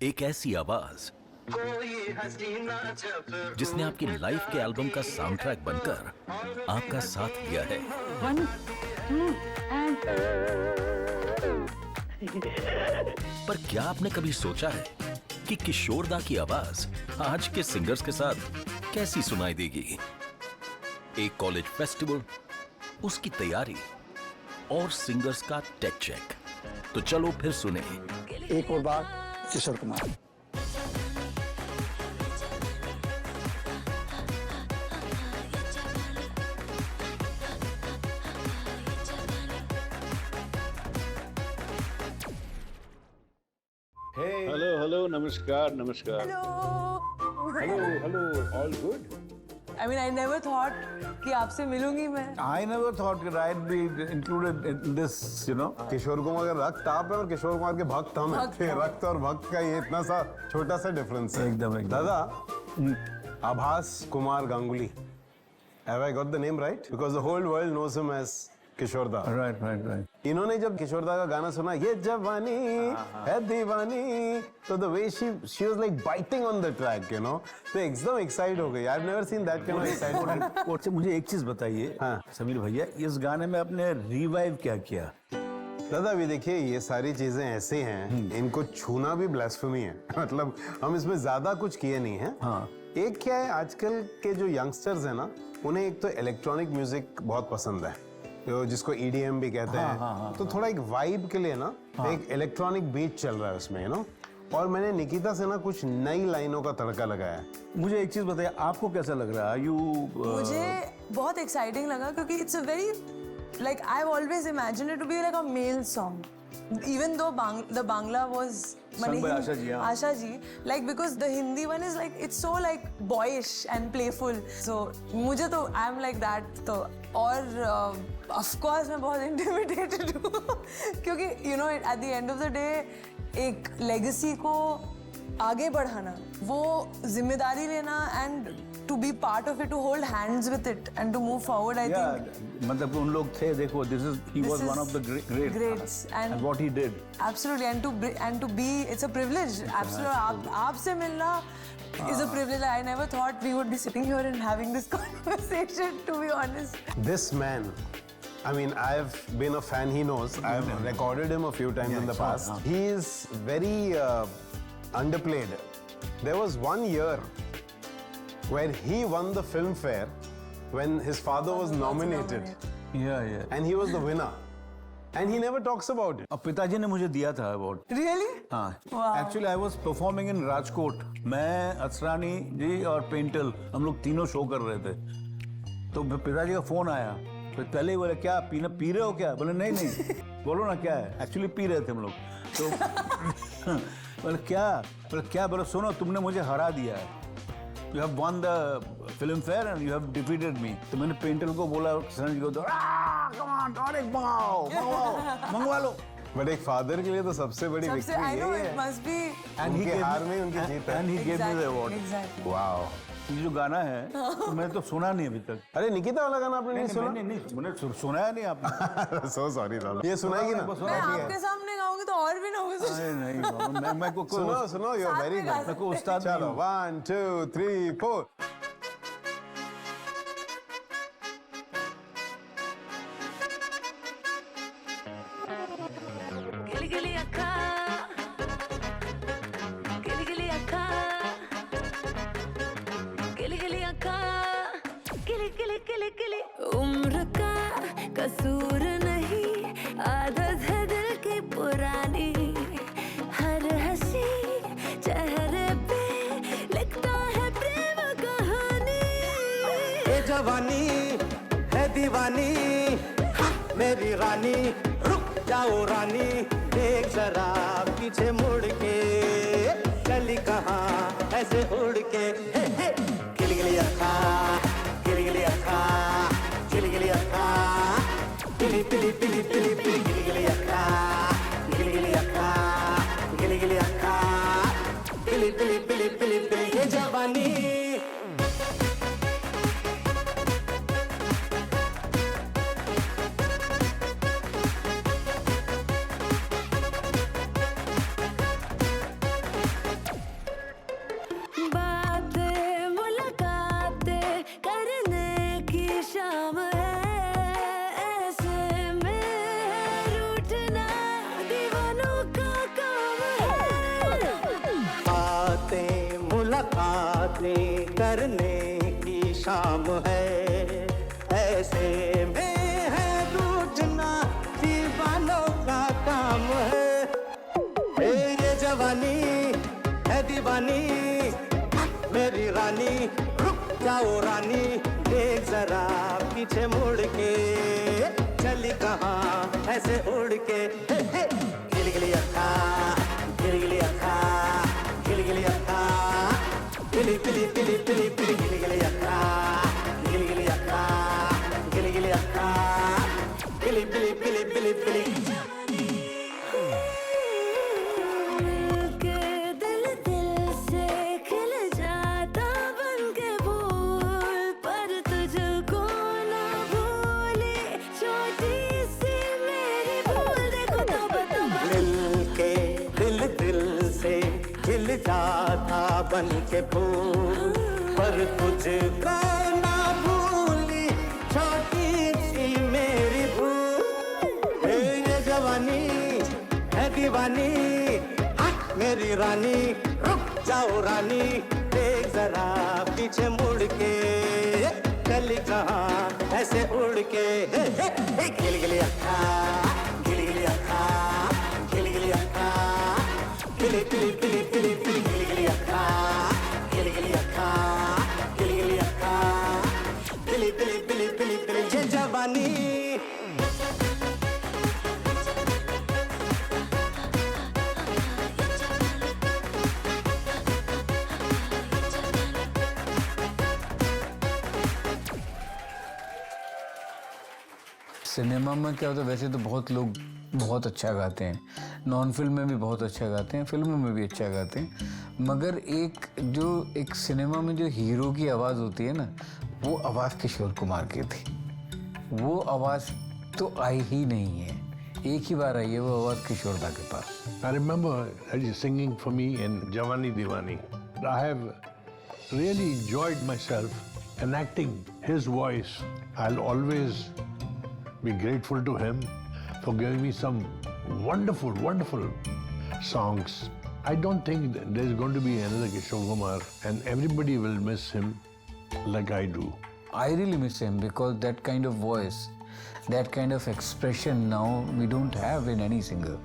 एक ऐसी आवाज जिसने आपकी लाइफ के एल्बम का साउंड ट्रैक बनकर आपका साथ दिया है। 1, 2 and पर क्या आपने कभी सोचा है कि किशोर दा की आवाज आज के सिंगर्स के साथ कैसी सुनाई देगी? एक कॉलेज फेस्टिवल, उसकी तैयारी और सिंगर्स का टेक चेक। तो चलो फिर सुने एक और बार किशोर कुमार। हेलो नमस्कार नमस्कार। Hello all good. I mean, I never thought कि आपसे मिलूंगी मैं। I never thought that I'd be included in this, you know. Kishore Kumar का रक्त आप है और किशोर कुमार के भक्त हम हैं। रक्त और भक्त का ये इतना सा छोटा सा डिफरेंस है। एकदम। दादा, Abhas Kumar Ganguly. Have I got the name right? Because the whole world knows him as किशोर दा। Right. इन्होंने जब किशोर दा का गाना सुना, ये जवानी है दीवानी, तो the way she was like biting on the track, you know. तो एकदम एक्साइट हो गई। I've never seen that kind of excitement. और से मुझे एक चीज बताइए, हाँ। समीर भैया, इस गाने में आपने रिवाइव क्या किया? दादा अभी देखिए, ये सारी चीजें ऐसी हैं, इनको छूना भी ब्लास्फेमी है। मतलब हम इसमें ज्यादा कुछ किए नहीं है। हाँ। एक क्या है, आजकल के जो यंगस्टर्स हैं ना, उन्हें एक तो इलेक्ट्रॉनिक म्यूजिक बहुत पसंद है, तो जिसको EDM भी कहते हैं। तो थोड़ा एक वाइब के लिए ना एक इलेक्ट्रॉनिक बीट चल रहा है उसमें, यू नो। और मैंने निकिता से ना कुछ नई लाइनों का तड़का लगाया है। मुझे एक चीज बताइए, आपको कैसा लग रहा है? मुझे बहुत एक्साइटिंग लगा क्योंकि it's a very like I've always imagined it to be like a male song, even though the Bangla was Sung by Asha ji, yeah. Asha ji, like because the Hindi one is like it's so like boyish and playful, so मुझे तो I'm like that। तो और of course मैं बहुत intimidated हूँ क्योंकि you know at the end of the day एक legacy को आगे बढ़ाना, वो जिम्मेदारी लेना and to be part of it, to hold hands with it and to move forward, I think मतलब उन लोग थे, देखो, he was one of the greats and what he did, absolutely, and to be, it's a privilege, absolutely। आपसे मिलना is a privilege। I never thought we would be sitting here and having this conversation, to be honest। This man, I mean, I've been a fan, he knows. I've recorded him a few times in the past. He is very underplayed. There was one year where he won the Filmfare when his father was nominated. Yeah. And he was the winner. And he never talks about it. अब पिताजी ने मुझे दिया था award. Really? हाँ। Wow। Actually, I was performing in Rajkot. मैं, असरानी जी और पेंटल, हम लोग तीनों शो कर रहे थे। तो पिताजी का फोन आया। तो पहले ही बोले, क्या पी रहे हो क्या? बोले नहीं बोलो ना क्या है। एक्चुअली पी रहे थे हम लोग। तो बोले क्या? बोले सुनो, तुमने मुझे हरा दिया है। You have won the Filmfare and you have defeated me। तो मैंने पेंटल को बोला, सरण जी को, तो come on, और एक मंगवा लो। बट एक फादर के लिए तो सबसे बड़ी विक्ट्री I know यही it है। must be। उनके हार में उनकी जीत है। And he gave me the award। Exactly। Wow. ये जो गाना है, तो मैंने तो सुना नहीं अभी तक। अरे निकिता वाला गाना आपने नहीं सुना? नहीं, मैंने सुनाया नहीं आपने। So sorry दादा। ये सुनाएगी ना? मैं आपके सामने गाऊंगी तो और भी ना होगा। नहीं, मैं को सुनो, you're very good। मैं को उस्ताद नहीं चलो, हूँ। 1 2 3 4। गिली अक्खा, गिली अक्खा, गिली अक्खा, गिली। उम्र का कसूर नहीं, आदत है दिल की पुरानी, हर हंसी चेहरे पे लिखता है प्रेम कहानी। ये जवानी है दीवानी, मेरी रानी, रुक जाओ रानी, देख जरा पीछे मुड़ के, चली कहाँ ऐसे उड़ के। गिली अक्खा, गिली अक्खा, गिली अक्खा, पिली गिली अक्खा, गिली अक्खा, गिली अक्खा, पिली ये जवानी। बातें करने की शाम है, ऐसे में है रूठना दीवानों का काम है। ये जवानी है दीवानी, मेरी रानी रुक जाओ रानी, देख जरा पीछे मुड़ के, चली कहाँ ऐसे उड़ के। गिली गिली अक्खा, गिली गिली अक्खा, गिली गिली अक्खा, पिली पिली पिली पिली पिली, गिली गिली अक्खा, गिली गिली अक्खा, गिली गिली अक्खा, पिली पिली पिली पिली पिली। मिलके दिल दिल से खिल जाता बन के फूल, पर तुझको ना भूली छोटी सी मेरी भूल। देखो तौबा मिलके दिल दिल से खिल जाता बन के फूल, पर तुझको ना भूली छोटी सी मेरी भूल। ये जवानी है दीवानी, मेरी रानी रुक जाओ रानी, देख जरा पीछे मुड़ के, चली कहाँ ऐसे उड़ के। गिली गिली अक्खा, गिली गिली अक्खा, गिली गिली अक्खा, पिली पिली पिली पिली पिली, गिली गिली अक्खा, गिली गिली अक्खा, गिली गिली अक्खा, पिली पिली पिली पिली पिली। ये जवानी सिनेमा में क्या होता है, वैसे तो बहुत लोग बहुत अच्छा गाते हैं, नॉन फिल्म में भी बहुत अच्छा गाते हैं, फिल्मों में भी अच्छा गाते हैं, मगर एक सिनेमा में जो हीरो की आवाज़ होती है ना, वो आवाज़ किशोर कुमार की थी। वो आवाज़ तो आई ही नहीं है, एक ही बार आई है वो आवाज़ किशोर दा के पास। I remember singing for me in Javani Diwani. I have really enjoyed myself enacting his voice. I'll always be grateful to him for giving me some wonderful, wonderful songs. I don't think that there's going to be another Kishore Kumar, and everybody will miss him like I do. I really miss him because that kind of voice, that kind of expression now we don't have in any singer.